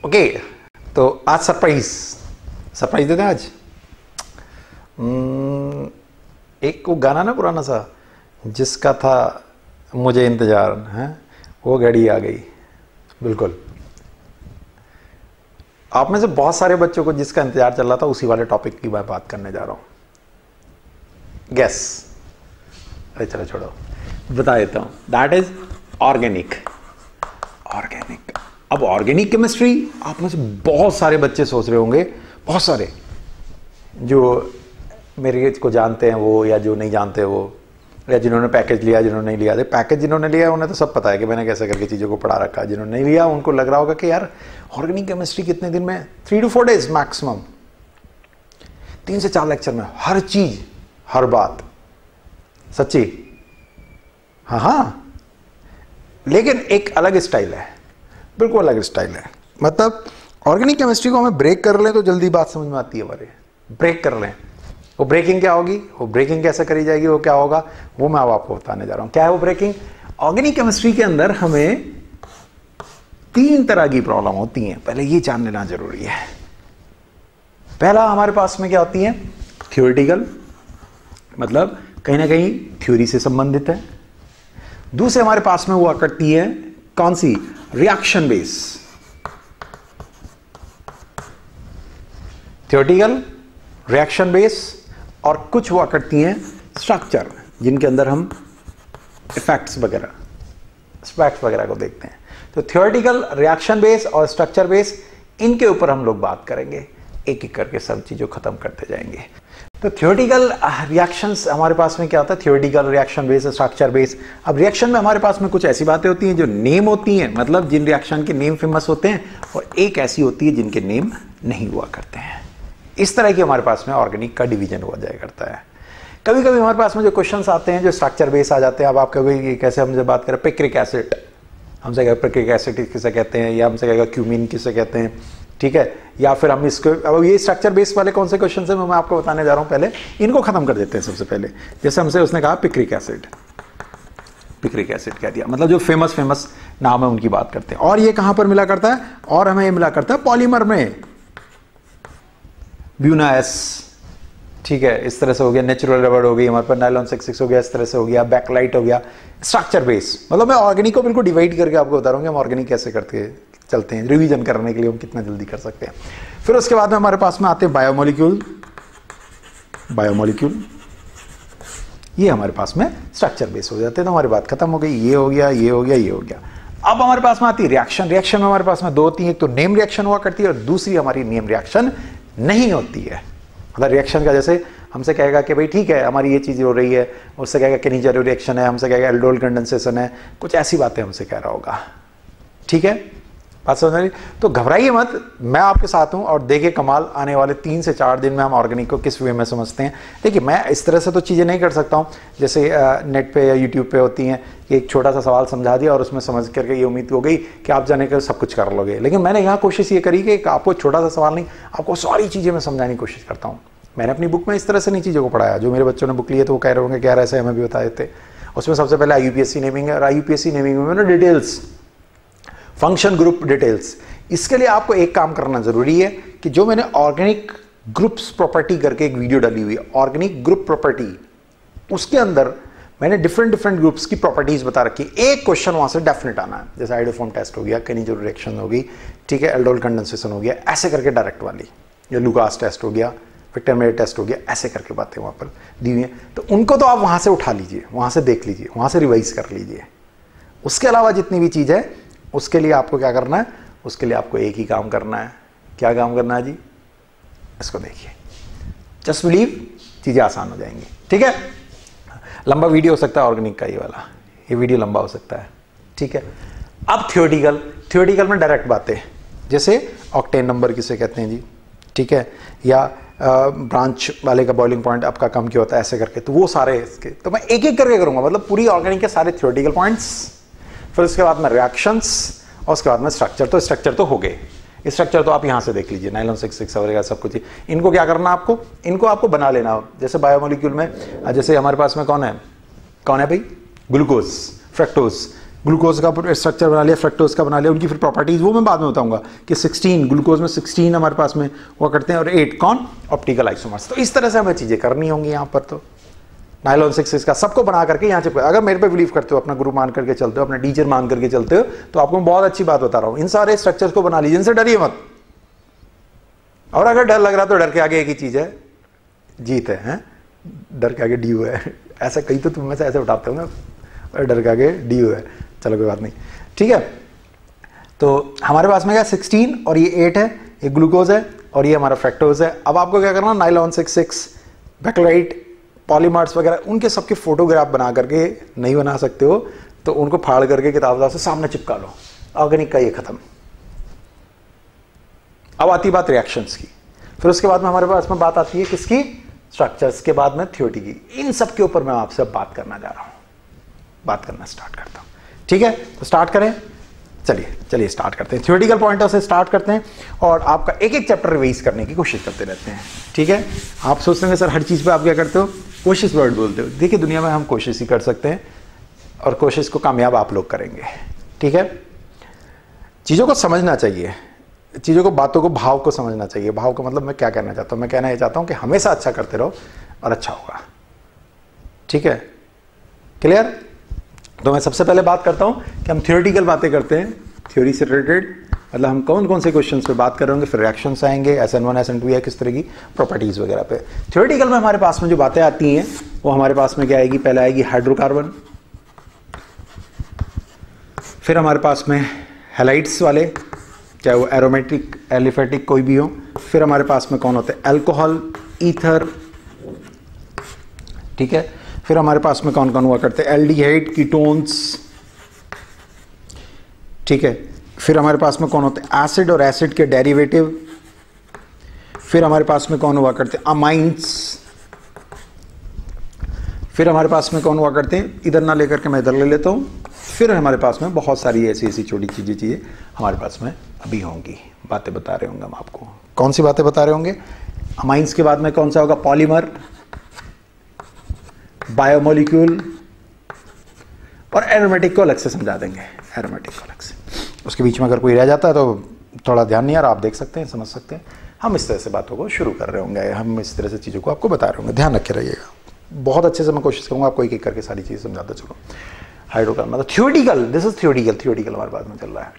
Okay, तो आज surprise देते हैं आज। एक वो गाना ना पुराना सा, जिसका था मुझे इंतजार है, वो घड़ी आ गई। बिल्कुल, आप में से बहुत सारे बच्चों को जिसका इंतजार चल रहा था, उसी वाले टॉपिक की मैं बात करने जा रहा हूं। गैस, अरे चलो छोड़ो, बता देता हूं। That is organic. अब ऑर्गेनिक केमिस्ट्री आप में से बहुत सारे बच्चे सोच रहे होंगे, बहुत सारे जो मेरे को जानते हैं वो, या जो नहीं जानते वो, या जिन्होंने पैकेज लिया, जिन्होंने नहीं लिया। पैकेज जिन्होंने लिया उन्हें तो सब पता है कि मैंने कैसे करके चीज़ों को पढ़ा रखा है। जिन्होंने नहीं लिया उनको लग रहा होगा कि यार ऑर्गेनिक केमिस्ट्री कितने दिन में, 3 to 4 days मैक्सिमम, 3 से 4 लेक्चर में हर चीज, हर बात सच्ची। हाँ, लेकिन एक अलग स्टाइल है, बिल्कुल अलग स्टाइल है। मतलब ऑर्गेनिक केमिस्ट्री को हमें ब्रेक कर लें तो जल्दी बात समझ में आती है हमारे। ब्रेक कर लें, वो ब्रेकिंग क्या होगी, वो ब्रेकिंग कैसे करी जाएगी, वो क्या होगा, वो मैं अब आपको बताने जा रहा हूं। क्या है वो ब्रेकिंग? ऑर्गेनिक केमिस्ट्री के अंदर हमें 3 तरह की प्रॉब्लम होती हैं, पहले ये जान लेना जरूरी है। पहला हमारे पास में क्या होती है, थ्योरेटिकल, मतलब कहीं ना कहीं थ्योरी से संबंधित है। दूसरे हमारे पास में हुआ करती है कौन सी, reaction base. Theoretical, reaction base, और कुछ हुआ करती हैं स्ट्रक्चर, जिनके अंदर हम इफेक्ट्स वगैरह को देखते हैं। तो थ्योरेटिकल, रिएक्शन बेस और स्ट्रक्चर बेस, इनके ऊपर हम लोग बात करेंगे, एक एक करके सब चीजों खत्म करते जाएंगे। तो थ्योरेटिकल रिएक्शंस हमारे पास में क्या होता है, theoretical, reaction base, structure base. अब रिएक्शन में हमारे पास में कुछ ऐसी बातें होती हैं जो नेम होती हैं, मतलब जिन रिएक्शन के नेम फेमस होते हैं, और एक ऐसी होती है जिनके नेम नहीं हुआ करते हैं। इस तरह की हमारे पास में ऑर्गेनिक का डिवीजन हुआ जाया करता है। कभी कभी हमारे पास में जो क्वेश्चंस आते हैं जो स्ट्रक्चर बेस आ जाते हैं। अब आप कहोगे कैसे, हमसे बात करें पिक्रिक एसिड, हमसे कहेगा पिक्रिक एसिड किसे कहते हैं, या हमसे कहेगा क्यूमीन किसे कहते हैं, ठीक है, या फिर हम इसको, अब ये स्ट्रक्चर बेस वाले कौन से क्वेश्चन है मैं आपको बताने जा रहा हूं। पहले इनको खत्म कर देते हैं सबसे पहले। जैसे हमसे उसने कहा पिक्रिक एसिड कह दिया, मतलब जो फेमस नाम है उनकी बात करते हैं। और ये कहां पर मिला करता है, और हमें ये मिला करता है पॉलीमर में, ब्यूना एस, ठीक है, इस तरह से हो गया। नेचुरल रबड़ हो गई हमारे पास, नायलॉन 66 हो गया, इस तरह से हो गया। बैकलाइट हो गया। स्ट्रक्चर बेस, मतलब मैं ऑर्गेनिक को बिल्कुल डिवाइड करके आपको बता रहा हूँ कि हम ऑर्गेनिक कैसे करते चलते हैं, रिवीजन करने के लिए हम कितना जल्दी कर सकते हैं। फिर उसके बाद में हमारे पास में आते हैं बायोमोलिक्यूल, ये हमारे पास में स्ट्रक्चर बेस हो जाते हैं। तो हमारी बात खत्म हो गई, ये हो गया, ये हो गया, ये हो गया। अब हमारे पास में आती है रिएक्शन। रिएक्शन में हमारे पास में 2 होती है, एक तो नेम रिएक्शन हुआ करती है और दूसरी हमारी नेम रिएक्शन नहीं होती है। मतलब रिएक्शन का जैसे हमसे कहेगा कि भाई ठीक है हमारी ये चीज़ हो रही है, उससे कहेगा किनीजेरो रिएक्शन है, हमसे कहेगा एल्डोल कंडेंसेशन है, कुछ ऐसी बातें हमसे कह रहा होगा। ठीक है, बात समझ रही? तो घबराइए मत, मैं आपके साथ हूं, और देखिए कमाल, आने वाले 3 से 4 दिन में हम ऑर्गेनिक को किस वे में समझते हैं। देखिए मैं इस तरह से तो चीज़ें नहीं कर सकता हूं जैसे नेट पे या यूट्यूब पे होती हैं कि एक छोटा सा सवाल समझा दिया और उसमें समझ करके ये उम्मीद हो गई कि आप जाने कर सब कुछ कर लोगे। लेकिन मैंने यहाँ कोशिश ये करी कि आपको छोटा सा सवाल नहीं, आपको सारी चीज़ें मैं समझाने की कोशिश करता हूँ। मैंने अपनी बुक में इस तरह से नहीं चीज़ों को पढ़ाया। जो मेरे बच्चों ने बुक लिए तो वो कह रहे होंगे कि यार ऐसे हमें भी बता देते। उसमें सबसे पहले IUPAC नेमिंग है, और IUPAC नेमिंग में ना डिटेल्स, फंक्शन ग्रुप डिटेल्स। इसके लिए आपको एक काम करना जरूरी है कि जो मैंने ऑर्गेनिक ग्रुप्स प्रॉपर्टी करके एक वीडियो डाली हुई है, ऑर्गेनिक ग्रुप प्रॉपर्टी, उसके अंदर मैंने डिफरेंट ग्रुप्स की प्रॉपर्टीज बता रखी है। एक क्वेश्चन वहां से डेफिनेट आना है, जैसे आइडोफॉर्म टेस्ट हो गया, किनीजेरो रिएक्शन हो गई, ठीक है, एल्डोल कंडेंसेशन हो गया, ऐसे करके डायरेक्ट वाली, या लुकास टेस्ट हो गया, विक्टर मेयर टेस्ट हो गया, ऐसे करके बातें वहां पर दी हुई हैं। तो उनको तो आप वहां से उठा लीजिए, वहां से देख लीजिए, वहां से रिवाइज कर लीजिए। उसके अलावा जितनी भी चीज है उसके लिए आपको क्या करना है, उसके लिए आपको एक ही काम करना है। क्या काम करना है जी, इसको देखिए, जस्ट बिलीव, चीजें आसान हो जाएंगी। ठीक है, लंबा वीडियो हो सकता है ऑर्गेनिक का, ये वाला, ये वीडियो लंबा हो सकता है। ठीक है, अब थ्योरेटिकल में डायरेक्ट बातें, जैसे ऑक्टेन नंबर किसे कहते हैं जी, ठीक है, या ब्रांच वाले का बॉइलिंग पॉइंट आपका कम क्यों होता है, ऐसे करके। तो वो सारे इसके, तो मैं एक एक करके करूंगा, मतलब पूरी ऑर्गेनिक के सारे थ्योरेटिकल पॉइंट्स, फिर उसके बाद में रिएक्शंस, और उसके बाद में स्ट्रक्चर। तो स्ट्रक्चर तो हो गए, स्ट्रक्चर तो आप यहां से देख लीजिए, नायलॉन 66 वगैरह सब कुछ। इनको क्या करना आपको, इनको आपको बना लेना। जैसे बायोमोलिक्यूल में जैसे हमारे पास में कौन है भाई, ग्लूकोज, फ्रक्टोज, ग्लूकोज का स्ट्रक्चर बना लिया, फ्रक्टोज का बना लिया, उनकी फिर प्रॉपर्टीज वो मैं बाद में बताऊंगा कि 16 ग्लूकोज में 16 हमारे पास में वो करते हैं और 8 कौन ऑप्टिकल आइसोमर्स। तो इस तरह से हमें चीजें करनी होंगी यहाँ पर। तो नाइलॉन 6 का सबको बना करके यहाँ चिपका। अगर मेरे पे बिलीव करते हो, अपना गुरु मान करके चलते हो, अपना टीचर मान करके चलते हो, तो आपको मैं बहुत अच्छी बात बता रहा हूँ, इन सारे स्ट्रक्चर्स को बना लीजिए, इनसे डरिए मत। और अगर डर लग रहा तो डर के आगे एक ही चीज है, जीत है। डर के आगे ड्यू है, ऐसा कई तो तुम में से ऐसे उठाते हो ना, और डर के आगे ड्यू है। चलो कोई बात नहीं, ठीक है। तो हमारे पास में क्या 16 और ये 8 है, ये ग्लूकोज है और ये हमारा फ्रक्टोज है। अब आपको क्या करना, नाइलॉन 6 बैकलाइट पॉलीमर्स वगैरह उनके सबके फोटोग्राफ बना करके, नहीं बना सकते हो तो उनको फाड़ करके किताब से सामने चिपका लो। ऑर्गेनिक का ये खत्म। अब आती बात रिएक्शंस की, फिर उसके बाद में हमारे पास में बात आती है किसकी, स्ट्रक्चर्स के बाद में थ्योरी की। इन सब के ऊपर मैं आपसे बात करना जा रहा हूं, बात करना स्टार्ट करता हूं, ठीक है। तो स्टार्ट करें, चलिए स्टार्ट करते हैं। थ्योरेटिकल पॉइंट से स्टार्ट करते हैं और आपका एक एक चैप्टर रिवाइज करने की कोशिश करते रहते हैं, ठीक है। आप सोचते हैं सर हर चीज पे आप क्या करते हो, कोशिश वर्ड बोलते हो। देखिए दुनिया में हम कोशिश ही कर सकते हैं और कोशिश को कामयाब आप लोग करेंगे, ठीक है। चीज़ों को समझना चाहिए, चीज़ों को, बातों को, भाव को समझना चाहिए। भाव का मतलब मैं क्या कहना चाहता हूँ, मैं कहना ये चाहता हूँ कि हमेशा अच्छा करते रहो और अच्छा होगा, ठीक है। क्लियर। तो मैं सबसे पहले बात करता हूँ कि हम थियोरेटिकल बातें करते हैं, थ्योरी से रिलेटेड, मतलब हम कौन कौन से क्वेश्चंस पे बात करेंगे, फिर रिएक्शंस आएंगे, SN1 SN2 या किस तरह की प्रॉपर्टीज वगैरह पे। थ्योरेटिकल में हमारे पास में जो बातें आती हैं वो हमारे पास में क्या आएगी, पहले आएगी हाइड्रोकार्बन, फिर हमारे पास में हैलाइड्स वाले, चाहे वो एरोमेटिक एलिफेटिक कोई भी हो, फिर हमारे पास में कौन होते हैं, अल्कोहल, ईथर, ठीक है। फिर हमारे पास में कौन कौन हुआ करते हैं, एल्डिहाइड, कीटोन्स, ठीक है। फिर हमारे पास में कौन होते हैं, एसिड और एसिड के डेरिवेटिव। फिर हमारे पास में कौन हुआ करते हैं, अमाइंस। फिर हमारे पास में कौन हुआ करते हैं, इधर ना लेकर के मैं इधर ले लेता हूं। फिर हमारे पास में बहुत सारी ऐसी ऐसी छोटी चीजें चाहिए हमारे पास में अभी होंगी, बातें बता रहे होंगे हम आपको। कौन सी बातें बता रहे होंगे, अमाइंस के बाद में कौन सा होगा, पॉलीमर, बायोमोलिक्यूल और एरोमेटिक को अलग से समझा देंगे, एरोमेटिक को अलग से। उसके बीच में अगर कोई रह जाता है तो थोड़ा ध्यान नहीं आ रहा, आप देख सकते हैं, समझ सकते हैं। हम इस तरह से बातों को शुरू कर रहे होंगे, हम इस तरह से चीज़ों को आपको बता रहे होंगे, ध्यान रखे रहिएगा। बहुत अच्छे से मैं कोशिश करूँगा आपको एक एक करके सारी चीज़ें समझाता चलो। हाइड्रोकार्बन मतलब थ्योरेटिकल, दिस इज थ्योरेटिकल हमारे पास में चल रहा है,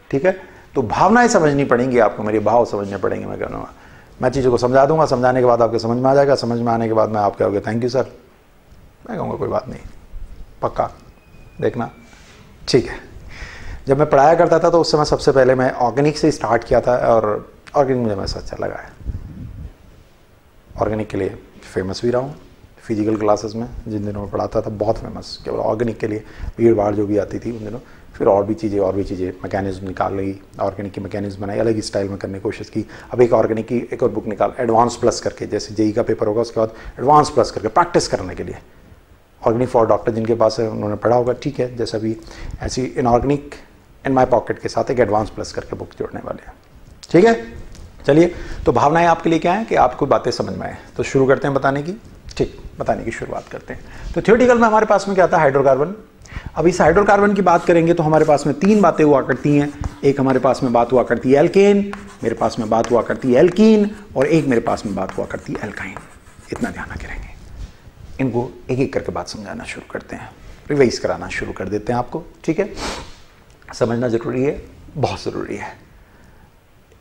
ठीक है। तो भावनाएं समझनी पड़ेंगी आपको, मेरे भाव समझने पड़ेंगे। मैं कहूँगा मैं चीज़ों को समझा दूंगा, समझाने के बाद आपके समझ में आ जाएगा, समझ में आने के बाद मैं आप कहोगे थैंक यू सर, मैं कहूँगा कोई बात नहीं, पक्का देखना, ठीक है। जब मैं पढ़ाया करता था तो उस समय सबसे पहले मैं ऑर्गेनिक से स्टार्ट किया था और ऑर्गेनिक मुझे वैसा अच्छा लगा है। ऑर्गेनिक के लिए फेमस भी रहा हूँ फिजिकल क्लासेस में, जिन दिनों में पढ़ाता था बहुत फेमस, केवल ऑर्गेनिक के लिए भीड़ भाड़ जो भी आती थी उन दिनों। फिर और भी चीज़ें मैकेनिज्म निकाल ली, ऑर्गेनिक की मैकेनिज्म बनाई, अलग स्टाइल में करने की कोशिश की। अब एक ऑर्गेनिक की एक और बुक निकाल, एडवांस प्लस करके, जैसे जेई का पेपर होगा उसके बाद एडवांस प्लस करके प्रैक्टिस करने के लिए। ऑर्गेनिक फॉर डॉक्टर जिनके पास है उन्होंने पढ़ा होगा, ठीक है। जैसा भी ऐसी इनऑर्गेनिक इन माई पॉकेट के साथ एक एडवांस प्लस करके बुक जोड़ने वाले हैं, ठीक है। चलिए, तो भावनाएं आपके लिए क्या है कि आपको बातें समझ में आए, तो शुरू करते हैं बताने की, ठीक, बताने की शुरुआत करते हैं। तो थ्योरेटिकल में हमारे पास में क्या था, हाइड्रोकार्बन। अब इस हाइड्रोकार्बन की बात करेंगे तो हमारे पास में तीन बातें हुआ करती हैं। एक हमारे पास में बात हुआ करती है एल्केन, मेरे पास में बात हुआ करती है एल्कीन, और एक मेरे पास में बात हुआ करती है एल्काइन। इतना ध्यान रखेंगे, इनको एक एक करके बात समझाना शुरू करते हैं, रिवाइज कराना शुरू कर देते हैं आपको, ठीक है। समझना जरूरी है, बहुत ज़रूरी है।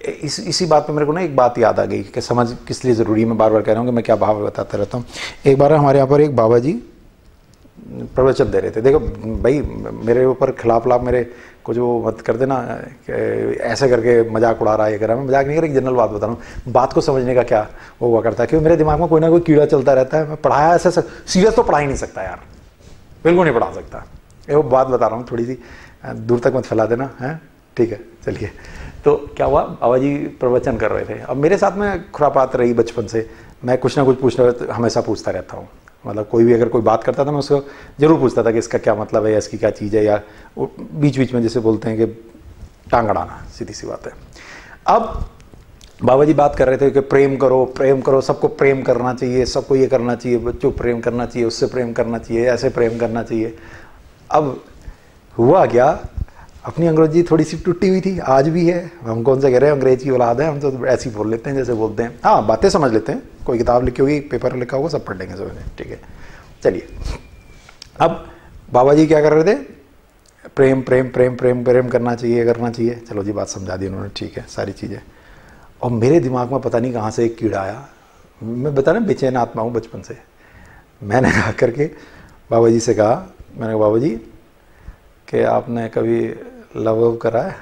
इसी बात पे मेरे को ना एक बात याद आ गई कि समझ किस लिए ज़रूरी है। मैं बार बार कह रहा हूँ कि मैं क्या भाव बताता रहता हूँ। एक बार हमारे यहाँ पर एक बाबा जी प्रवचन दे रहे थे। देखो भाई, मेरे ऊपर खिलाफ मेरे को जो मत कर देना ऐसे करके मजाक उड़ा रहा है, ये कर रहा है, मैं मजाक नहीं कर रहा, एक जनरल बात बता रहा हूँ। बात को समझने का क्या वो हुआ करता है, क्योंकि मेरे दिमाग में कोई ना कोई कीड़ा चलता रहता है। मैं पढ़ाया ऐसे सीरियस तो पढ़ा ही नहीं सकता यार, बिल्कुल नहीं पढ़ा सकता। वो बात बता रहा हूँ, थोड़ी सी दूर तक मत फैला देना, है ठीक है। चलिए, तो क्या हुआ, बाबा जी प्रवचन कर रहे थे। अब मेरे साथ में खुरापात रही बचपन से, मैं कुछ ना कुछ हमेशा पूछता रहता हूँ। मतलब कोई भी अगर कोई बात करता था मैं उसको जरूर पूछता था कि इसका क्या मतलब है या इसकी क्या चीज़ है, या बीच बीच में जैसे बोलते हैं कि टांग अड़ाना, सीधी सी बात है। अब बाबा जी बात कर रहे थे कि प्रेम करो, सबको प्रेम करना चाहिए, सबको ये करना चाहिए, बच्चों को प्रेम करना चाहिए, उससे प्रेम करना चाहिए, ऐसे प्रेम करना चाहिए। अब हुआ क्या, अपनी अंग्रेजी थोड़ी सी टूटी हुई थी, आज भी है। हम कौन सा कह रहे हैं अंग्रेज की औलाद है, हम तो ऐसे ही बोल लेते हैं जैसे बोलते हैं। हाँ, बातें समझ लेते हैं, कोई किताब लिखी होगी, पेपर लिखा होगा, सब पढ़ लेंगे समझ, ठीक है। चलिए, अब बाबा जी क्या कर रहे थे, प्रेम प्रेम प्रेम प्रेम प्रेम करना चाहिए, करना चाहिए। चलो जी, बात समझा दी उन्होंने, ठीक है, सारी चीज़ें। और मेरे दिमाग में पता नहीं कहाँ से एक कीड़ा आया, मैं बता रहा बेचैन आत्मा हूँ बचपन से। मैंने कहा करके बाबा जी से कहा, मैंने कहा बाबा जी कि आपने कभी लव वव करा है?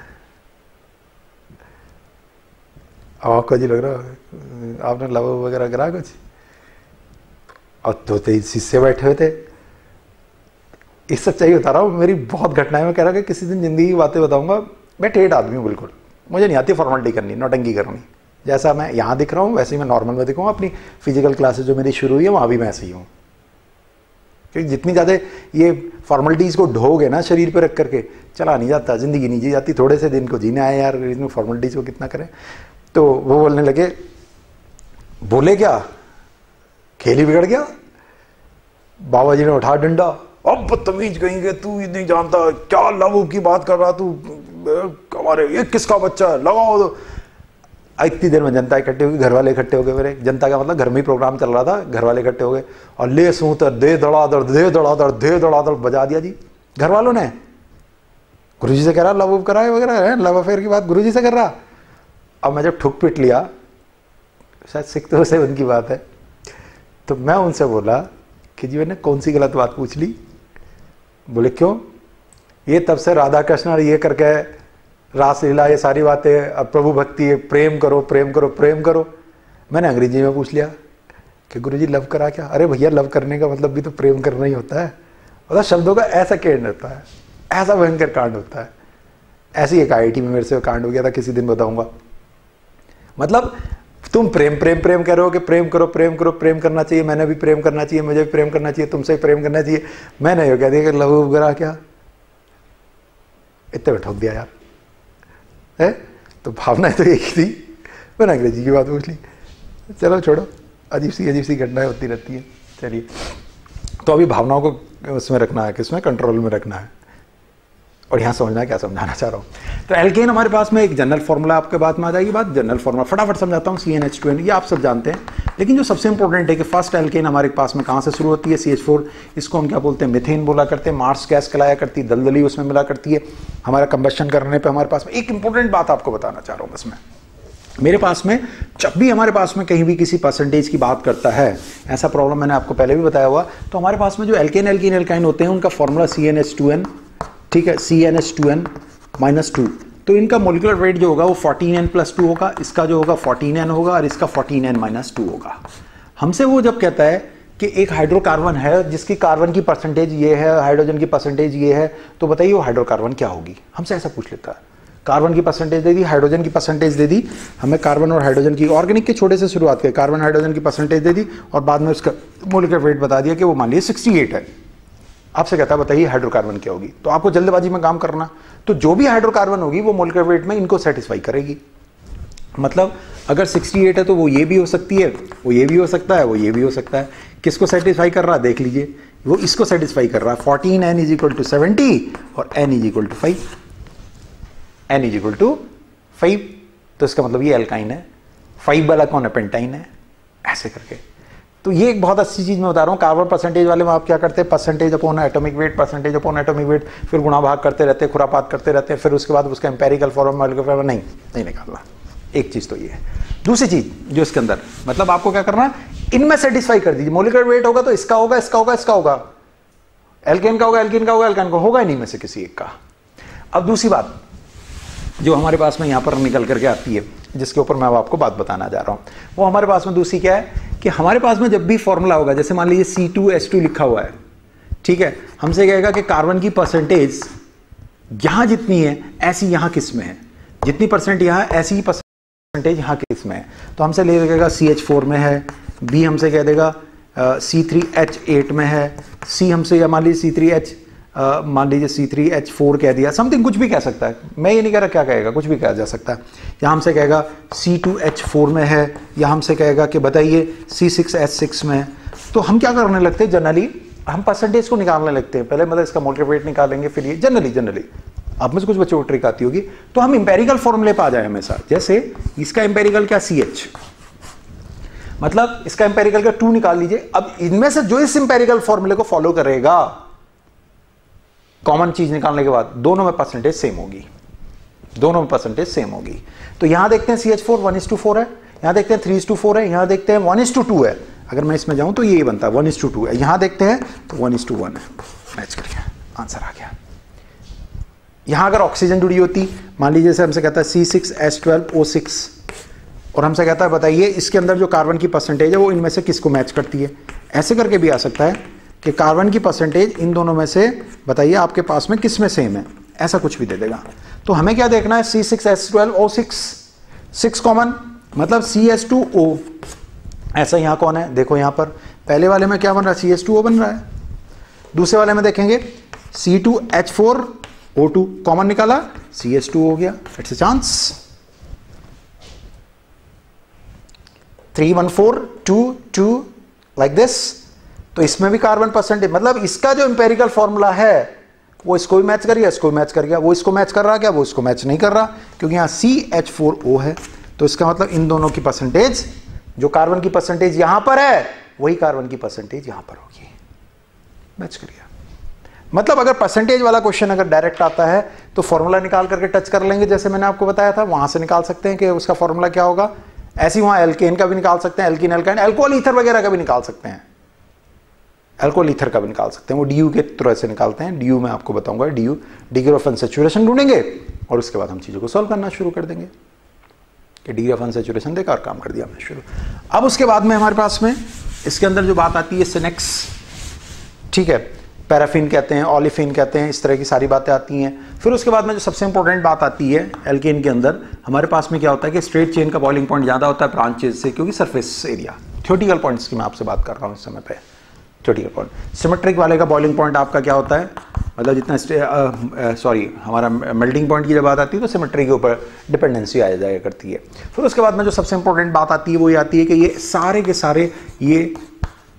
आपको जी लग रहा आपने लव वगैरह करा कुछ? और तो शीशे बैठे हुए थे। इस सच्चाई बता रहा हूँ, मेरी बहुत घटनाएं। मैं कह रहा कि किसी दिन जिंदगी की बातें बताऊंगा। मैं ठेठ आदमी हूँ बिल्कुल, मुझे नहीं आती फॉर्मेलिटी करनी, नौटंकी करनी। जैसा मैं यहाँ दिख रहा हूँ वैसे ही मैं नॉर्मल में दिखूँगा। अपनी फिजिकल क्लासेस जो मेरी शुरू हुई है वहाँ भी मैं ऐसे ही हूँ, क्योंकि जितनी ज़्यादा ये फॉर्मेलिटीज़ को ढोगे ना शरीर पे रख करके, चला नहीं जाता, ज़िंदगी नहीं जी जाती। थोड़े से दिन को जीना है यार, इसमें फॉर्मेलिटीज़ को कितना करें। तो वो बोलने लगे, बोले क्या, खेल ही बिगड़ गया। बाबा जी ने उठा डंडा, अब बदतमीज कहेंगे, तू ये नहीं जानता क्या लव की बात कर रहा तू, हमारे ये किसका बच्चा है, लगाओ दो। इतनी देर में जनता इकट्ठी होगी, घर वाले इकट्ठे हो गए मेरे। जनता का मतलब घर में ही प्रोग्राम चल रहा था, घर वाले इकट्ठे हो गए और ले सूतर दे धड़ाधड़ दे धड़ाधड़ दे धड़ाधड़ बजा दिया जी घर वालों ने। गुरुजी से कह रहा लव कराए वगैरह, लव अफेयर की बात गुरुजी से कर रहा। अब मैं जब ठुक पिट लिया, शायद सिख से उनकी बात है, तो मैं उनसे बोला कि जी मैंने कौन सी गलत बात पूछ ली? बोले क्यों? ये तब से राधा कृष्ण और ये करके रासलीला, ये सारी बातें, अब प्रभु भक्ति, प्रेम करो प्रेम करो प्रेम करो। मैंने अंग्रेजी में पूछ लिया कि गुरुजी लव करा क्या? अरे भैया, लव करने का मतलब भी तो प्रेम करना ही होता है। मतलब शब्दों का ऐसा कांड होता है, ऐसा भयंकर कांड होता है। ऐसी एक IIT में मेरे से कांड हो गया था, किसी दिन बताऊंगा। मतलब तुम प्रेम प्रेम प्रेम कह रहे हो कि प्रेम करो प्रेम करो, प्रेम करना चाहिए, मैंने भी प्रेम करना चाहिए, मुझे भी प्रेम करना चाहिए, तुमसे भी प्रेम करना चाहिए। मैंने ये कह दिया कि लव वगैरह क्या, इतने में ठोक दिया यार है। तो भावनाएं तो एक ही थी, मैंने अंग्रेजी की बात पूछ ली। चलो छोड़ो, अजीब सी घटनाएं होती रहती हैं। चलिए, तो अभी भावनाओं को उसमें रखना है, किसमें, कंट्रोल में रखना है। और यहाँ समझना है क्या समझाना चाह रहा हूँ। तो एल्केन हमारे पास में एक जनरल फॉर्मूला आपके बाद में आ जाएगी बात। जनरल फॉर्मूला फटाफट समझाता हूँ, CnH2n, ये आप सब जानते हैं। लेकिन जो सबसे इंपॉर्टेंट है कि फर्स्ट एल्केन हमारे पास में कहाँ से शुरू होती है, CH4। इसको हम क्या बोलते हैं, मिथेन बोला करते हैं। मार्स गैस कहलाया करती है, दलदली उसमें मिला करती है। हमारा कंबशन करने पर हमारे पास में एक इंपॉर्टेंट बात आपको बताना चाह रहा हूँ इसमें। मेरे पास में जब भी हमारे पास में कहीं भी किसी परसेंटेज की बात करता है, ऐसा प्रॉब्लम मैंने आपको पहले भी बताया हुआ, तो हमारे पास में जो एल्केन एल्कीन एल्काइन होते हैं उनका फॉर्मूला CnH2n, ठीक है, CnH2n-2। तो इनका मोलिकुलर वेट जो होगा वो 14n+2 होगा, इसका जो होगा 14n होगा और इसका 14n-2 होगा। हमसे वो जब कहता है कि एक हाइड्रोकार्बन है जिसकी कार्बन की परसेंटेज ये है, हाइड्रोजन की परसेंटेज ये है, तो बताइए वो हाइड्रोकार्बन क्या होगी? हमसे ऐसा पूछ लेता है। कार्बन की परसेंटेज दे दी, हाइड्रोजन की परसेंटेज दे दी, हमें कार्बन और हाइड्रोजन की, ऑर्गेनिक के छोटे से शुरुआत करें, कार्बन हाइड्रोजन की परसेंटेज दे दी और बाद में उसका मोलिकुलर वेट बता दिया कि वो मान लीजिए 68 है। आपसे कहता है बताइए हाइड्रोकार्बन क्या होगी? तो आपको जल्दबाजी में काम करना, तो जो भी हाइड्रोकार्बन होगी वो मोलिकुलर वेट में इनको सेटिस्फाई करेगी। मतलब अगर 68 है तो वो ये भी हो सकती है, वो ये भी हो सकता है, वो ये भी हो सकता है। किसको सेटिस्फाई कर रहा है देख लीजिए, वो इसको सेटिस्फाई कर रहा है। 14n = 70 और n = 5, n = 5। तो इसका मतलब ये एल्काइन है। 5 वाला कौन है? पेंटाइन है, ऐसे करके। तो ये एक बहुत अच्छी चीज मैं बता रहा हूँ। कार्बन परसेंटेज वाले में आप क्या करते हैं, percentage upon atomic weight, percentage upon atomic weight, फिर गुणा भाग करते रहते हैं, खुरापात करते रहते हैं, फिर उसके बाद उसका एम्पेरिकल फॉर्मूला नहीं निकालना। एक चीज तो ये है। दूसरी चीज जो इसके अंदर, मतलब आपको क्या करना है, इनमें सेटिस्फाई कर दीजिए। मोलिकुलर वेट होगा तो इसका होगा, इसका होगा, इसका होगा, एल्केन का होगा, एल्कीन का होगा, एल्काइन का होगा ही नहीं में से किसी एक का। अब दूसरी बात जो हमारे पास में यहाँ पर निकल करके आती है, जिसके ऊपर मैं आपको बात बताना जा रहा हूँ, वो हमारे पास में दूसरी क्या है कि हमारे पास में जब भी फॉर्मूला होगा, जैसे मान लीजिए C2H2 लिखा हुआ है, ठीक है, हमसे कहेगा कि कार्बन की परसेंटेज यहाँ जितनी है ऐसी यहाँ किस में है, जितनी परसेंट यहाँ ऐसी ही परसेंटेज यहाँ किस में है। तो हमसे ले लगेगा CH4 में है, B हमसे कह देगा C3H8 में है, C हमसे या मान लीजिए C3H4 कह दिया, समथिंग कुछ भी कह सकता है। मैं ये नहीं कह रहा क्या कहेगा, कुछ भी कहा जा सकता है। यहाँ हमसे कहेगा C2H4 में है, या हमसे कहेगा कि बताइए C6H6 में है। तो हम क्या करने लगते हैं जनरली, हम परसेंटेज को निकालने लगते हैं पहले, मतलब इसका मोलर वेट निकालेंगे, फिर ये जनरली आप में से कुछ बच्चों को ट्रिक आती होगी, तो हम इंपेरिकल फॉर्मूले पे आ जाए हमेशा। जैसे इसका इंपेरिकल क्या CH, मतलब इसका इंपेरिकल का 2 निकाल लीजिए। अब इनमें से जो इस इंपेरिकल फॉर्मूले को फॉलो करेगा, कॉमन चीज निकालने के बाद दोनों में परसेंटेज सेम होगी, दोनों में परसेंटेज सेम होगी। तो यहां देखते हैं CH4 1:4 है, यहां देखते हैं 3:4 है, यहां देखते हैं 1:2 है। अगर मैं इसमें जाऊं तो ये बनता है 1:2 है, यहां देखते हैं तो 1:1 है। मैच कर गया, आंसर आ गया। यहां अगर ऑक्सीजन जुड़ी होती, मान लीजिए जैसे हमसे कहता है C6H12O6 और हमसे कहता है बताइए इसके अंदर जो कार्बन की परसेंटेज है वो इनमें से किसको मैच करती है। ऐसे करके भी आ सकता है कि कार्बन की परसेंटेज इन दोनों में से बताइए आपके पास में किस में सेम है, ऐसा कुछ भी दे देगा। तो हमें क्या देखना है, C6H12O6 6 कॉमन, मतलब CH2O। ऐसा यहां कौन है, देखो यहां पर पहले वाले में क्या बन रहा है, CH2O बन रहा है। दूसरे वाले में देखेंगे C2H4O2 कॉमन निकाला, CH2 हो गया। It's a chance 3 1 4 2 2 like this. तो इसमें भी कार्बन परसेंटेज, मतलब इसका जो इंपेरिकल फॉर्मूला है वो इसको भी मैच कर गया, इसको भी मैच कर गया। वो इसको मैच कर रहा क्या, वो इसको मैच नहीं कर रहा, क्योंकि यहां CH4O है। तो इसका मतलब इन दोनों की परसेंटेज, जो कार्बन की परसेंटेज यहां पर है वही कार्बन की परसेंटेज यहां पर होगी, मैच कर गया। मतलब अगर परसेंटेज वाला क्वेश्चन अगर डायरेक्ट आता है तो फॉर्मूला निकाल करके टच कर लेंगे, जैसे मैंने आपको बताया था, वहां से निकाल सकते हैं कि उसका फॉर्मूला क्या होगा। ऐसे ही वहां एल्केन का भी निकाल सकते हैं, एल्कीन एल्काइन अल्कोहल ईथर वगैरह का भी निकाल सकते हैं, अल्कोहल ईथर का भी निकाल सकते हैं। वो DU के तरह से निकालते हैं। DU मैं आपको बताऊंगा, DU डिग्री ऑफ अनसैचुरेशन ढूंढेंगे और उसके बाद हम चीजों को सॉल्व करना शुरू कर देंगे कि डिग्री ऑफ अनसैचुरेशन देखा और काम कर दिया हमने शुरू। अब उसके बाद में हमारे पास में इसके अंदर जो बात आती है सिनेक्स, ठीक है, पैराफिन कहते हैं, ओलिफिन कहते हैं, इस तरह की सारी बातें आती हैं। फिर उसके बाद में जो सबसे इंपॉर्टेंट बात आती है एल्केन के अंदर, हमारे पास में क्या होता है कि स्ट्रेट चेन का बॉइलिंग पॉइंट ज्यादा होता है ब्रांचेज से, क्योंकि सरफेस एरिया। थ्योरेटिकल पॉइंट्स की मैं आपसे बात कर रहा हूँ इस समय पे, थ्योरेटिकल पॉइंट। सिमेट्रिक वाले का बॉइलिंग पॉइंट आपका क्या होता है, मतलब जितना हमारा मेल्टिंग पॉइंट की जब बात आती है तो सिमेट्री के ऊपर डिपेंडेंसी आ जाया करती है। फिर उसके बाद में जो सबसे इंपॉर्टेंट बात आती है वो ये आती है कि ये सारे के सारे ये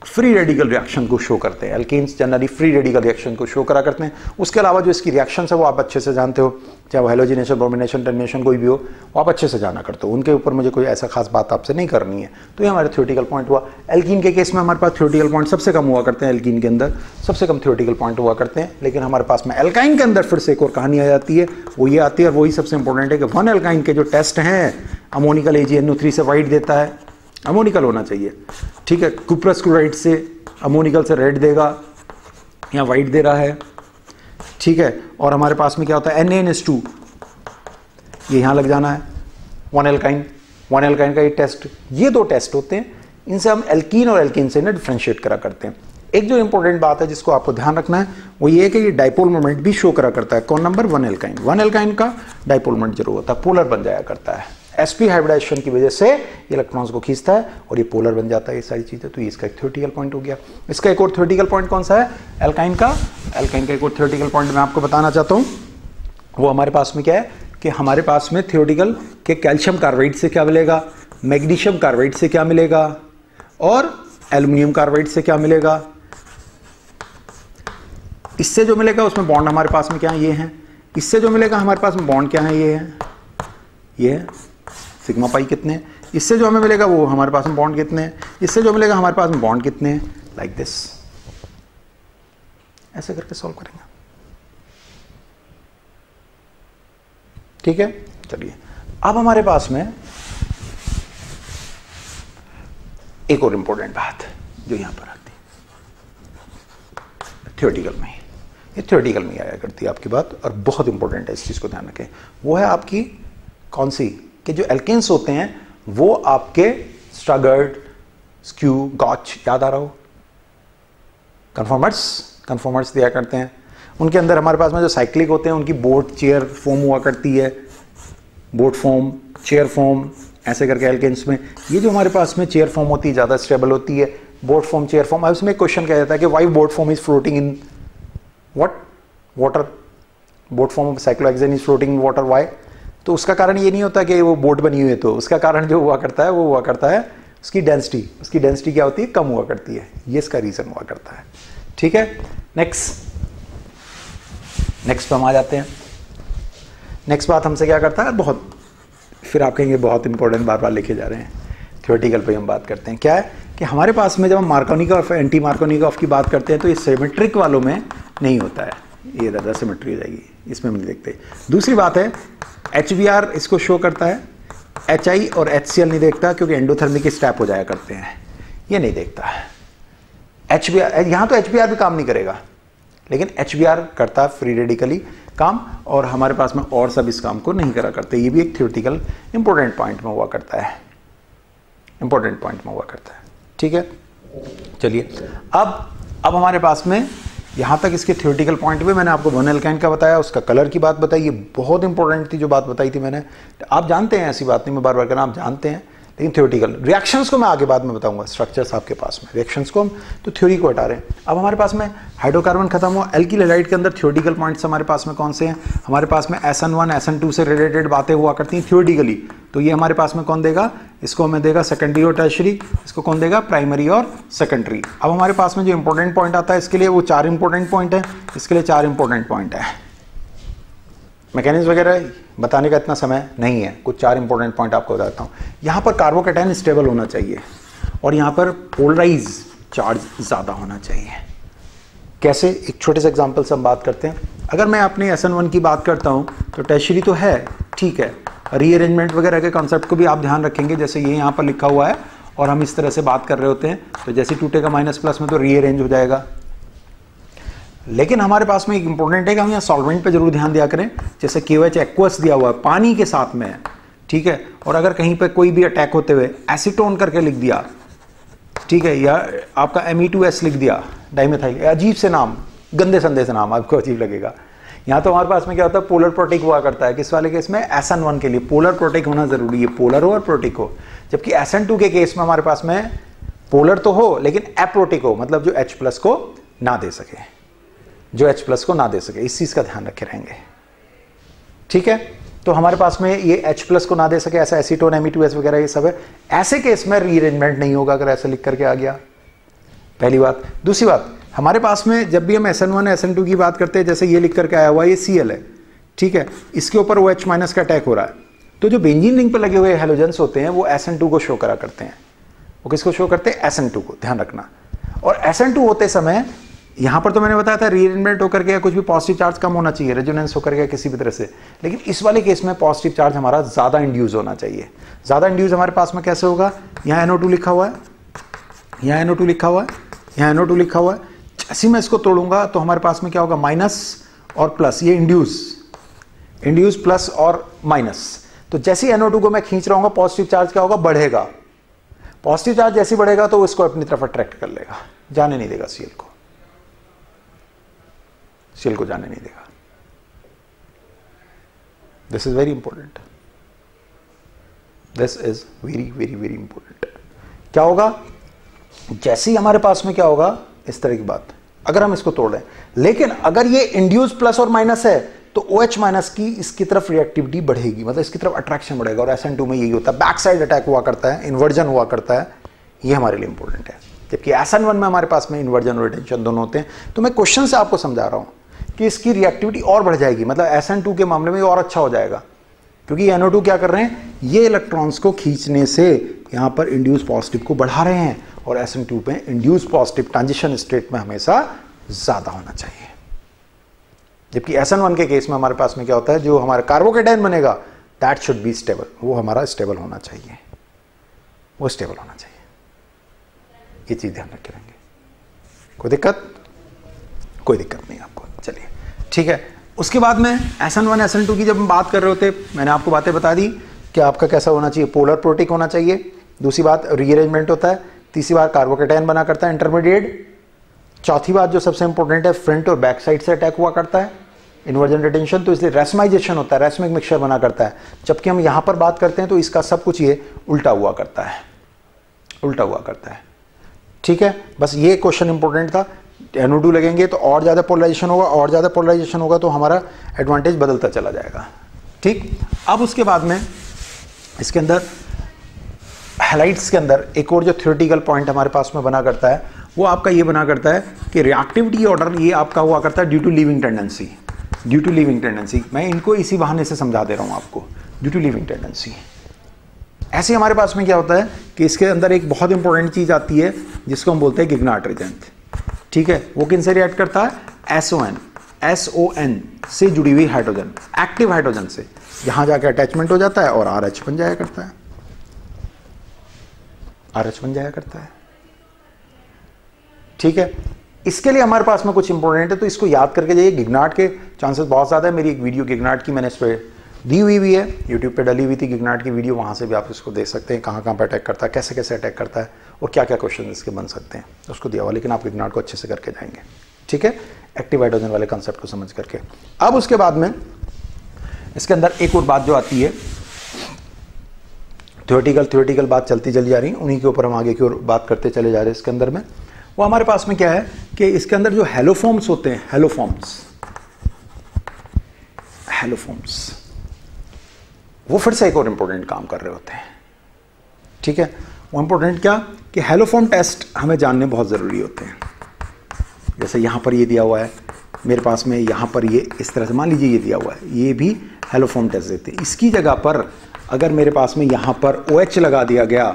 फ्री रेडिकल रिएक्शन को शो करते हैं। Alkenes generally free radical reaction को शो करा करते हैं। उसके अलावा जो इसकी रिएक्शन है वो आप अच्छे से जानते हो, चाहे वो हेलोजिनेशन, ब्रोमिनेशन, टर्मिनेशन कोई भी हो, वो आप अच्छे से जाना करते हो। उनके ऊपर मुझे कोई ऐसा खास बात आपसे नहीं करनी है। तो ये हमारे थ्योरेटिकल पॉइंट हुआ। एल्कीन के केस में हमारे पास थ्योरेटिकल पॉइंट सबसे कम हुआ करते हैं, एल्कीन के अंदर सबसे कम थ्योरेटिकल पॉइंट हुआ करते हैं। लेकिन हमारे पास में एल्काइन के अंदर फिर से एक और कहानी आ जाती है, वो ये आती है और वही सबसे इंपॉर्टेंट है कि 1 एल्काइन के जो टेस्ट हैं, अमोनिकल AgNO3 से वाइट देता है, अमोनिकल होना चाहिए, ठीक है, कुप्रस क्लोराइड से अमोनिकल से रेड देगा, यहाँ वाइट दे रहा है, ठीक है। और हमारे पास में क्या होता है NaNH2, ये यहाँ लग जाना है। 1 एल्काइन का ये टेस्ट, ये 2 टेस्ट होते हैं, इनसे हम एल्कीन और एल्कीन से डिफरेंशिएट करा करते हैं। एक जो इंपॉर्टेंट बात है जिसको आपको ध्यान रखना है वो ये है कि ये डाइपोल मोमेंट भी शो करा करता है। कौन नंबर, 1 एल्काइन। 1 एल्काइन का डाइपोल मोमेंट जरूर होता है, पोलर बन जाया करता है। sp हाइब्रिडाइजेशन की वजह से इलेक्ट्रॉन्स को खींचता है और ये पोलर बन जाता है, ये सारी चीजें। तो ये इसका एक थ्योरेटिकल पॉइंट हो गया। इसका एक और थ्योरेटिकल पॉइंट कौन सा है, एल्काइन का एक और थ्योरेटिकल पॉइंट मैं आपको बताना चाहता हूं। वो हमारे पास में क्या है कि हमारे पास में थ्योरेटिकल के कैल्शियम कार्बाइड से क्या मिलेगा, मैग्नीशियम कार्बाइड से क्या मिलेगा और एल्यूमिनियम कार्बाइड से क्या मिलेगा। इससे जो मिलेगा उसमें बॉन्ड हमारे पास में क्या है, ये है। इससे जो मिलेगा हमारे पास में बॉन्ड क्या है, ये है, ये है सिग्मा पाई कितने। इससे जो हमें मिलेगा वो हमारे पास में बॉन्ड कितने हैं। इससे जो मिलेगा हमारे पास में बॉन्ड कितने हैं, लाइक दिस। ऐसे करके सॉल्व करेंगे, ठीक है। चलिए अब हमारे पास में एक और इंपॉर्टेंट बात जो यहां पर आती है थ्योरेटिकल में, ये थ्योरेटिकल में आया करती है आपकी बात, और बहुत इंपॉर्टेंट है, इस चीज को ध्यान रखें। वो है आपकी कौन सी, कि जो एल्केन्स होते हैं वो आपके स्ट्रगर्ड, स्क्यू, गॉच, याद आ रहा हो, कन्फॉर्मर्स दिया करते हैं। उनके अंदर हमारे पास में जो साइक्लिक होते हैं उनकी बोट चेयर फॉर्म हुआ करती है, बोट फॉर्म, चेयर फॉर्म, ऐसे करके एल्केन्स में। ये जो हमारे पास में चेयर फॉर्म होती है ज़्यादा स्टेबल होती है, बोट फॉर्म, चेयर फॉर्म। अब इसमें एक क्वेश्चन कहा जाता है कि why boat form is floating in what, water. Boat form of cyclohexane is floating in water, why. तो उसका कारण ये नहीं होता कि वो बोट बनी हुई है, तो उसका कारण जो हुआ करता है वो हुआ करता है उसकी डेंसिटी क्या होती है, कम हुआ करती है। ये इसका रीजन हुआ करता है, ठीक है, नेक्स्ट पे हम आ जाते हैं। नेक्स्ट बात हमसे क्या करता है, बहुत फिर आप कहेंगे बहुत इंपॉर्टेंट, बार बार लेके जा रहे हैं, थ्योरेटिकल पे हम बात करते हैं। क्या है कि हमारे पास में जब हम मार्कोनिकॉफ एंटी मार्कोनिकॉफ की बात करते हैं तो ये सिमेट्रिक वालों में नहीं होता है, ये ज़्यादा सिमेट्री हो जाएगी, इसमें हम नहीं देखते। दूसरी बात है HBr इसको शो करता है, HI और HCl नहीं देखता क्योंकि एंडोथर्मिक स्टेप हो जाया करते हैं, ये नहीं देखता है। HBr यहाँ तो HBr भी काम नहीं करेगा, लेकिन HBr करता है फ्री रेडिकली काम, और हमारे पास में और सब इस काम को नहीं करा करते। ये भी एक थ्योरेटिकल इंपॉर्टेंट पॉइंट में हुआ करता है, इंपॉर्टेंट पॉइंट में हुआ करता है। ठीक है, चलिए अब हमारे पास में यहाँ तक इसके थ्योरेटिकल पॉइंट में मैंने आपको वन एल्काइन का बताया, उसका कलर की बात बताई, ये बहुत इंपॉर्टेंट थी जो बात बताई थी मैंने। आप जानते हैं, ऐसी बात नहीं मैं बार बार कहना, आप जानते हैं, लेकिन थ्योरेटिकल रिएक्शंस को मैं आगे बाद में बताऊंगा। स्ट्रक्चर्स आपके पास में, रिएक्शंस को हम तो थ्योरी को हटा रहे हैं। अब हमारे पास में हाइड्रोकार्बन खत्म हुआ, एल्किल हैलाइड के अंदर थ्योरेटिकल पॉइंट्स हमारे पास में कौन से हैं? हमारे पास में SN1 SN2 से रिलेटेड बातें हुआ करती हैं थ्योरेटिकली, तो ये हमारे पास में कौन देगा? इसको हमें देगा सेकेंडरी और टर्शियरी, इसको कौन देगा? प्राइमरी और सेकेंडरी। अब हमारे पास में जो इंपॉर्टेंट पॉइंट आता है इसके लिए वो 4 इंपॉर्टेंट पॉइंट है, इसके लिए 4 इंपॉर्टेंट पॉइंट है। मैकेनिज्म वगैरह बताने का इतना समय नहीं है, कुछ 4 इंपॉर्टेंट पॉइंट आपको बताता हूँ। यहाँ पर कार्बोकैटायन स्टेबल होना चाहिए और यहाँ पर पोलराइज चार्ज ज़्यादा होना चाहिए। कैसे? एक छोटे से एग्जांपल से हम बात करते हैं। अगर मैं अपने SN1 की बात करता हूँ तो टर्शियरी तो है, ठीक है, रीअरेंजमेंट वगैरह के कॉन्सेप्ट को भी आप ध्यान रखेंगे, जैसे ये यहाँ पर लिखा हुआ है और हम इस तरह से बात कर रहे होते हैं, तो जैसे टूटेगा माइनस प्लस में तो रीअरेंज हो जाएगा। लेकिन हमारे पास में एक इंपॉर्टेंट है कि हम यहाँ सॉल्वेंट पे जरूर ध्यान दिया करें, जैसे KOH एक्वस दिया हुआ है, पानी के साथ में है, ठीक है, और अगर कहीं पे कोई भी अटैक होते हुए एसीटोन करके लिख दिया, ठीक है, या आपका Me2S लिख दिया, डाइमेथाइल, अजीब से नाम, गंदे संदे से नाम, आपको अजीब लगेगा। यहाँ तो हमारे पास में क्या होता है? पोलर प्रोटिक हुआ करता है। किस वाले केस में? SN1 के लिए पोलर प्रोटिक होना जरूरी है, पोलर हो और प्रोटिक हो। जबकि SN2 के केस में हमारे पास में पोलर तो हो लेकिन एप्रोटिक हो, मतलब जो H+ को ना दे सके, जो H+ को ना दे सके, इस चीज का ध्यान रखे रहेंगे, ठीक है। तो हमारे पास में ये H+ को ना दे सके, ऐसा एसीटोन Me2S वगैरह ये सब है। ऐसे केस में रीअरेंजमेंट नहीं होगा अगर ऐसा लिख करके आ गया, पहली बात। दूसरी बात, हमारे पास में जब भी हम SN1 SN2 की बात करते हैं, जैसे ये लिख करके आया हुआ ये Cl है, ठीक है, इसके ऊपर OH- का अटैक हो रहा है, तो जो बेंजीन रिंग पर लगे हुए हैलोजेंस होते हैं वो SN2 को शो करा करते हैं। वो किसको शो करते हैं? SN2 को, ध्यान रखना। और SN2 होते समय यहां पर तो मैंने बताया था रीअरेंजमेंट होकर के कुछ भी पॉजिटिव चार्ज कम होना चाहिए, रेजोनेंस होकर के किसी भी तरह से, लेकिन इस वाले केस में पॉजिटिव चार्ज हमारा ज्यादा इंड्यूस होना चाहिए। ज्यादा इंड्यूस हमारे पास में कैसे होगा? यहाँ NO2 लिखा हुआ है, यहाँ NO2 लिखा हुआ है, यहाँ NO2 लिखा हुआ है। जैसे मैं इसको तोड़ूंगा तो हमारे पास में क्या होगा? माइनस और प्लस, ये इंड्यूस प्लस और माइनस। तो जैसे NO2 को मैं खींच रहा हूँ, पॉजिटिव चार्ज क्या होगा? बढ़ेगा। पॉजिटिव चार्ज जैसे बढ़ेगा तो इसको अपनी तरफ अट्रैक्ट कर लेगा, जाने नहीं देगा Cl को, Cl को जाने नहीं देगा। This is very important, this is very very very important. क्या होगा? जैसे ही हमारे पास में क्या होगा, इस तरह की बात, अगर हम इसको तोड़ रहे हैं, लेकिन अगर ये इंड्यूस प्लस और माइनस है तो OH- की इसकी तरफ रिएक्टिविटी बढ़ेगी, मतलब इसकी तरफ अट्रैक्शन बढ़ेगा। और SN2 में यही होता है, बैक साइड अटैक हुआ करता है, इन्वर्जन हुआ करता है, ये हमारे लिए इंपॉर्टेंट है। जबकि SN1 में हमारे पास में इन्वर्जन और रिटेंशन दोनों होते हैं। तो मैं क्वेश्चन से आपको समझा रहा हूं कि इसकी रिएक्टिविटी और बढ़ जाएगी, मतलब SN2 के मामले में और अच्छा हो जाएगा, क्योंकि NO2 क्या कर रहे हैं? ये इलेक्ट्रॉन्स को खींचने से यहां पर इंड्यूस पॉजिटिव को बढ़ा रहे हैं, और SN2 पे इंड्यूस पॉजिटिव ट्रांजिशन स्टेट में हमेशा ज्यादा होना चाहिए। जबकि SN1 के केस में हमारे पास में क्या होता है? जो हमारा कार्बोकैटायन बनेगा दैट शुड बी स्टेबल, वो हमारा स्टेबल होना चाहिए, वो स्टेबल होना चाहिए। ये चीज ध्यान रखे रहेंगे। कोई दिक्कत? कोई दिक्कत नहीं आपको, चलिए ठीक है। उसके बाद में SN1 SN2 की जब हम बात कर रहे होते, मैंने आपको बातें बता दी कि आपका कैसा होना चाहिए? पोलर प्रोटिक होना चाहिए। दूसरी बात, रीअरेंजमेंट होता है। तीसरी बात, कार्बोकैटायन बना करता है इंटरमीडिएट। चौथी बात जो सबसे इंपॉर्टेंट है, फ्रंट और बैक साइड से अटैक हुआ करता है, इन्वर्जन रिटेंशन, तो इसलिए रेसमाइजेशन होता है, रेसमिक मिक्सचर बना करता है। जबकि हम यहां पर बात करते हैं तो इसका सब कुछ ये उल्टा हुआ करता है, उल्टा हुआ करता है, ठीक है। बस ये क्वेश्चन इंपॉर्टेंट था। NO2 लगेंगे तो और ज्यादा पोलराइजेशन होगा, और ज्यादा पोलराइजेशन होगा तो हमारा एडवांटेज बदलता चला जाएगा, ठीक। अब उसके बाद में इसके अंदर हैलाइड्स के अंदर एक और जो थ्योरेटिकल पॉइंट हमारे पास में बना करता है वो आपका ये बना करता है कि रिएक्टिविटी ऑर्डर ये आपका हुआ करता है due to leaving tendency. Due to leaving tendency, मैं इनको इसी बहाने से समझा दे रहा हूँ आपको, ड्यू टू लीविंग टेंडेंसी। ऐसे हमारे पास में क्या होता है कि इसके अंदर एक बहुत इंपॉर्टेंट चीज आती है जिसको हम बोलते हैं गिग्नार्ट रिजेंट। ठीक है, वो किन से रिएक्ट करता है? SON से जुड़ी हुई हाइड्रोजन, एक्टिव हाइड्रोजन से यहां जाकर अटैचमेंट हो जाता है और RH बन जाया करता है, RH बन जाया करता है। ठीक है, इसके लिए हमारे पास में कुछ इंपॉर्टेंट है, तो इसको याद करके जाइए। गिग्नार्ट के चांसेस बहुत ज्यादा है। मेरी एक वीडियो गिग्नार्ट की मैंने इस पर दी हुई भी है, यूट्यूब पे डली हुई थी गिग्नार्ट की वीडियो, वहां से भी आप इसको देख सकते हैं कहाँ कहाँ पे अटैक करता है, कैसे कैसे अटैक करता है और क्या क्या क्वेश्चन इसके बन सकते हैं, उसको दिया हुआ। लेकिन आप गिग्नार्ट को अच्छे से करके जाएंगे। ठीक है, एक्टिव हाइड्रोजन वाले कंसेप्ट को समझ करके। अब उसके बाद में इसके अंदर एक और बात जो आती है, थ्योरेटिकल बात चलती चली जा रही है, उन्हीं के ऊपर हम आगे की ओर बात करते चले जा रहे हैं। इसके अंदर में वो हमारे पास में क्या है कि इसके अंदर जो हेलोफॉर्म्स होते हैं, हेलोफॉर्म्स वो फिर से एक और इंपॉर्टेंट काम कर रहे होते हैं। ठीक है, वो इंपॉर्टेंट क्या कि हेलोफॉर्म टेस्ट हमें जानने बहुत ज़रूरी होते हैं। जैसे यहाँ पर ये दिया हुआ है मेरे पास में, यहाँ पर ये इस तरह से मान लीजिए ये दिया हुआ है, ये भी हेलोफॉर्म टेस्ट देते हैं। इसकी जगह पर अगर मेरे पास में यहाँ पर OH लगा दिया गया,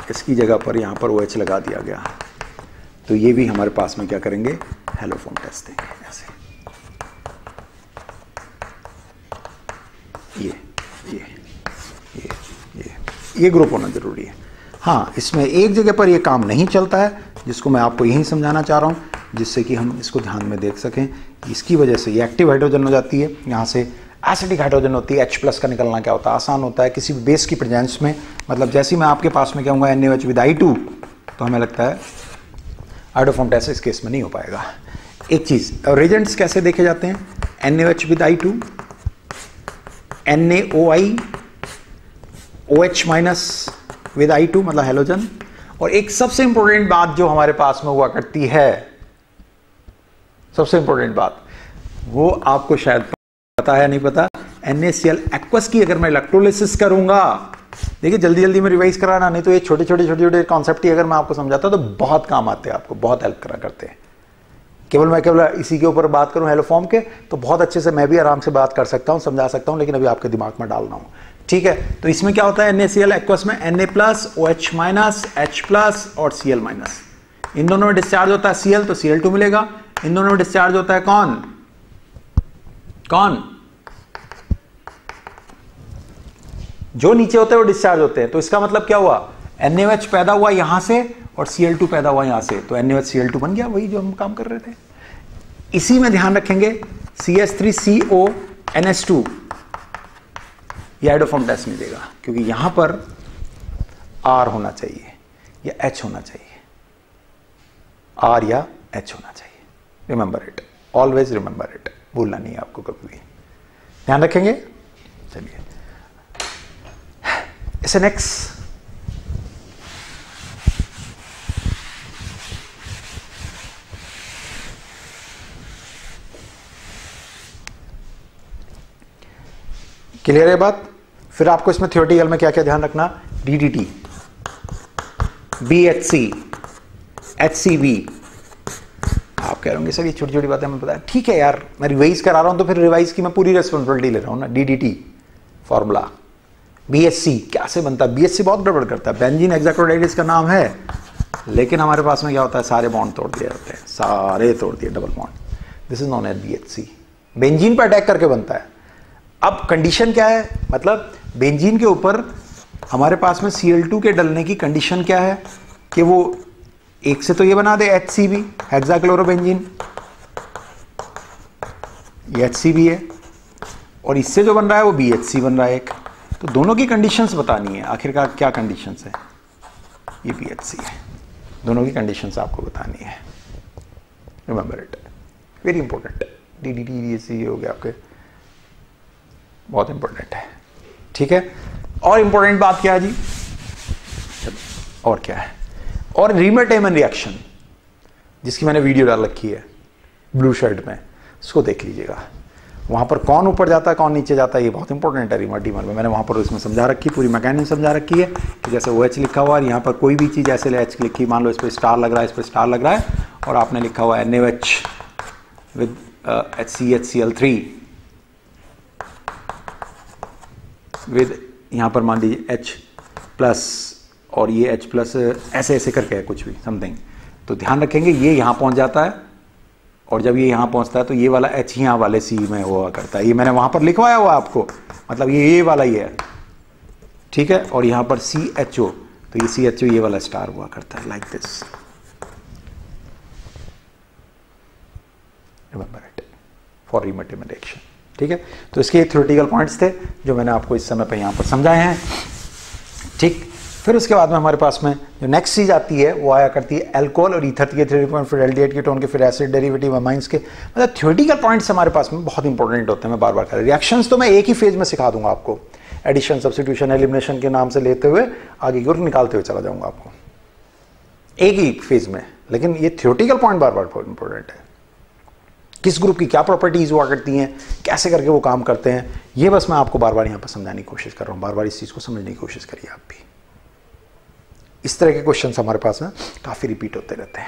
इसकी जगह पर यहाँ पर OH लगा दिया गया, तो ये भी हमारे पास में क्या करेंगे? हेलोफॉर्म टेस्ट देंगे। ऐसे ये ग्रुप होना जरूरी है। हाँ, इसमें एक जगह पर ये काम नहीं चलता है, जिसको मैं आपको यही समझाना चाह रहा हूँ, जिससे कि हम इसको ध्यान में देख सकें। इसकी वजह से ये एक्टिव हाइड्रोजन हो जाती है, यहाँ से एसिडिक हाइड्रोजन होती है। H+ का निकलना क्या होता है? आसान होता है किसी भी बेस की प्रेजेंस में। मतलब जैसे ही मैं आपके पास में कहूँगा NaOH विद I2, तो हमें लगता है आइडोफॉर्म टेस्ट इस केस में नहीं हो पाएगा। एक चीज़, और रिएजेंट्स कैसे देखे जाते हैं? NaOH with I2, NaOI, OH- with I2 मतलब हेलोजन। और एक सबसे इंपॉर्टेंट बात जो हमारे पास में हुआ करती है, सबसे इंपॉर्टेंट बात, वो आपको शायद पता है नहीं पता, NaCl एक्वस की अगर मैं इलेक्ट्रोलिसिस करूंगा, देखिए जल्दी जल्दी में रिवाइज कराना, नहीं तो ये छोटे छोटे कॉन्सेप्ट ही अगर मैं आपको समझाता तो बहुत काम आते हैं, आपको बहुत हेल्प करा करते हैं। मैं केवल इसी के ऊपर बात करूं हेलोफॉर्म के, तो बहुत अच्छे से मैं भी आराम से बात कर सकता हूं, समझा सकता हूं, लेकिन अभी आपके दिमाग में डालना हूं। ठीक है, तो इसमें क्या होता है? NaCl एक्वस में Na+, OH-, H+ और Cl-। इन दोनों में डिस्चार्ज होता है Cl, तो Cl2 मिलेगा। इन दोनों में डिस्चार्ज होता है कौन? जो नीचे होते हैं वो डिस्चार्ज होते हैं। तो इसका मतलब क्या हुआ? NaOH पैदा हुआ यहां से और Cl2 पैदा हुआ यहां से, तो NaOH Cl2 बन गया, वही जो हम काम कर रहे थे। इसी में ध्यान रखेंगे, CH3CO NH2 ये आइडोफॉर्म टेस्ट नहीं देगा, क्योंकि यहां पर R होना चाहिए या H होना चाहिए, R या H होना चाहिए। Remember it, always remember it, भूलना नहीं है आपको कभी भी, ध्यान रखेंगे। चलिए इसे नेक्स्ट, क्लियर है बात? फिर आपको इसमें थ्योरेटिकल में क्या क्या ध्यान रखना? DDT, BHC, HCB। आप कह रहे होंगे सर ये छोटी छोटी बातें हमें पता है। ठीक है यार, मैं रिवाइज करा रहा हूं तो फिर रिवाइज की मैं पूरी रेस्पॉन्सिबिलिटी ले रहा हूं ना। DDT फॉर्मूला, BHC क्या से बनता है? BHC बहुत गड़बड़ करता है, बेंजीन हेक्साक्लोराइड इसका नाम है, लेकिन हमारे पास में क्या होता है? सारे बॉन्ड तोड़ दिए जाते हैं, सारे तोड़ दिए, double bond. This is known as BHC। Benzene पर अटैक करके बनता है। अब कंडीशन क्या है? मतलब बेंजीन के ऊपर हमारे पास में Cl2 के डलने की कंडीशन क्या है कि वो एक से तो ये बना दे HCB, हेक्साक्लोरोबेंजीन, ये HCB है, और इससे जो बन रहा है वो BHC बन रहा है एक। तो दोनों की कंडीशंस बतानी है, आखिरकार क्या कंडीशंस है? ये BHC है, दोनों की कंडीशंस आपको बतानी है। Remember it, very important. DDT BHC हो गया आपके, बहुत इंपॉर्टेंट है। ठीक है, और इंपॉर्टेंट बात क्या है जी? चलो और क्या है? और रीमर-टेमन रिएक्शन, जिसकी मैंने वीडियो डाल रखी है ब्लू शर्ट में, उसको देख लीजिएगा। वहाँ पर कौन ऊपर जाता है कौन नीचे जाता है ये बहुत इंपॉर्टेंट है रीमर डीमर में। मैंने वहाँ पर उसमें समझा रखी, पूरी मैकेनिज्म समझा रखी है कि जैसे ओ एच लिखा हुआ है, यहाँ पर कोई भी चीज़ ऐसे एच लिखी, मान लो इस पर स्टार लग रहा है, इस पर स्टार लग रहा है, और आपने लिखा हुआ है NaOH विद HCHCl3 विद यहाँ पर मान लीजिए H प्लस और ये H प्लस ऐसे ऐसे करके है कुछ भी समथिंग, तो ध्यान रखेंगे ये यहाँ पहुँच जाता है, और जब ये यहाँ पहुँचता है तो ये वाला H यहाँ वाले C में हुआ करता है। ये मैंने वहाँ पर लिखवाया हुआ आपको, मतलब ये वाला ही है, ठीक है। और यहाँ पर CHO, तो ये CHO ये वाला स्टार हुआ करता है, like this, remember it for reamer reaction, ठीक है। तो इसके थ्योरेटिकल पॉइंट्स थे जो मैंने आपको इस समय पे यहाँ पर समझाए हैं, ठीक। फिर उसके बाद में हमारे पास में जो नेक्स्ट चीज़ आती है वो आया करती है अल्कोहल और ईथर के 3 पॉइंट, फिर एल्डिहाइड कीटोन के, फिर एसिड डेरिवेटिव, अमाइंस के, मतलब थ्योरेटिकल पॉइंट्स हमारे पास में बहुत इंपॉर्टेंट होते हैं। मैं बार बार कर रहा हूं, रिएक्शंस तो मैं एक ही फेज में सिखा दूंगा आपको, एडिशन सब्स्टिट्यूशन एलिमिनेशन के नाम से लेते हुए आगे की ओर निकालते हुए चला जाऊंगा आपको एक ही फेज में, लेकिन ये थ्योरेटिकल पॉइंट बार बार बहुत इंपॉर्टेंट है। किस ग्रुप की क्या प्रॉपर्टीज हुआ करती हैं, कैसे करके वो काम करते हैं, ये बस मैं आपको बार बार यहाँ पर समझाने की कोशिश कर रहा हूँ। बार बार इस चीज़ को समझने की कोशिश करिए आप भी। इस तरह के क्वेश्चंस हमारे पास में काफ़ी रिपीट होते रहते हैं,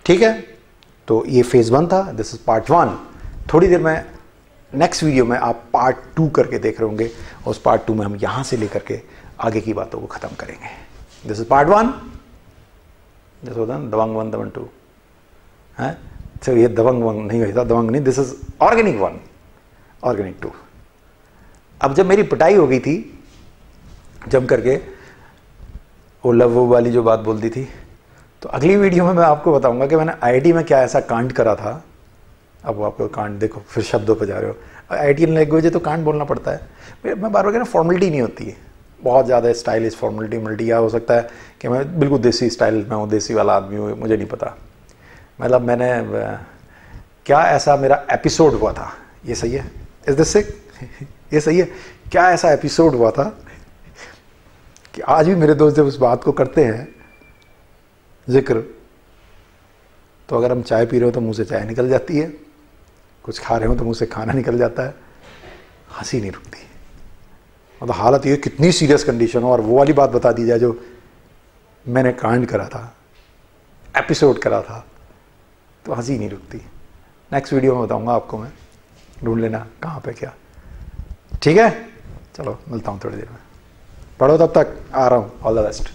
ठीक है। तो ये फेज 1 था, दिस इज पार्ट 1। थोड़ी देर में नेक्स्ट वीडियो में आप पार्ट 2 करके देख रहे होंगे, और उस पार्ट 2 में हम यहाँ से लेकर के आगे की बातों को ख़त्म करेंगे। दिस इज पार्ट 1, दिस होता है दबंग 1 दबंग 2 है, तो ये दबंग 1 नहीं होता, दबंग नहीं, दिस इज ऑर्गेनिक 1 ऑर्गेनिक 2। अब जब मेरी पिटाई हो गई थी जम करके, वो लव वाली जो बात बोलती थी, तो अगली वीडियो में मैं आपको बताऊंगा कि मैंने आईआईटी में क्या ऐसा कांड करा था। अब वो आपको कांड देखो, फिर शब्दों पर जा रहे हो, आईआईटी लैंग्वेज है तो कांड बोलना पड़ता है। मैं बार बार कह रहा हूँ, फॉर्मेलिटी नहीं होती है, बहुत ज़्यादा स्टाइलिश फॉर्मेलिटी, या हो सकता है कि मैं बिल्कुल देसी स्टाइल में हूँ, देसी वाला आदमी हूँ, मुझे नहीं पता। मतलब मैंने क्या ऐसा मेरा एपिसोड हुआ था, ये सही है, इस दिस से ये सही है, क्या ऐसा एपिसोड हुआ था कि आज भी मेरे दोस्त जब उस बात को करते हैं जिक्र, तो अगर हम चाय पी रहे हो तो मुंह से चाय निकल जाती है, कुछ खा रहे हो तो मुंह से खाना निकल जाता है, हंसी नहीं रुकती। मतलब हालत ये कितनी सीरियस कंडीशन हो और वो वाली बात बता दी जाए जो मैंने कांड करा था, एपिसोड करा था, तो हंसी नहीं रुकती। नेक्स्ट वीडियो में बताऊंगा आपको मैं, ढूंढ लेना कहाँ पे क्या, ठीक है। चलो मिलता हूँ थोड़ी देर में, पढ़ो तब तक, आ रहा हूँ, ऑल द बेस्ट।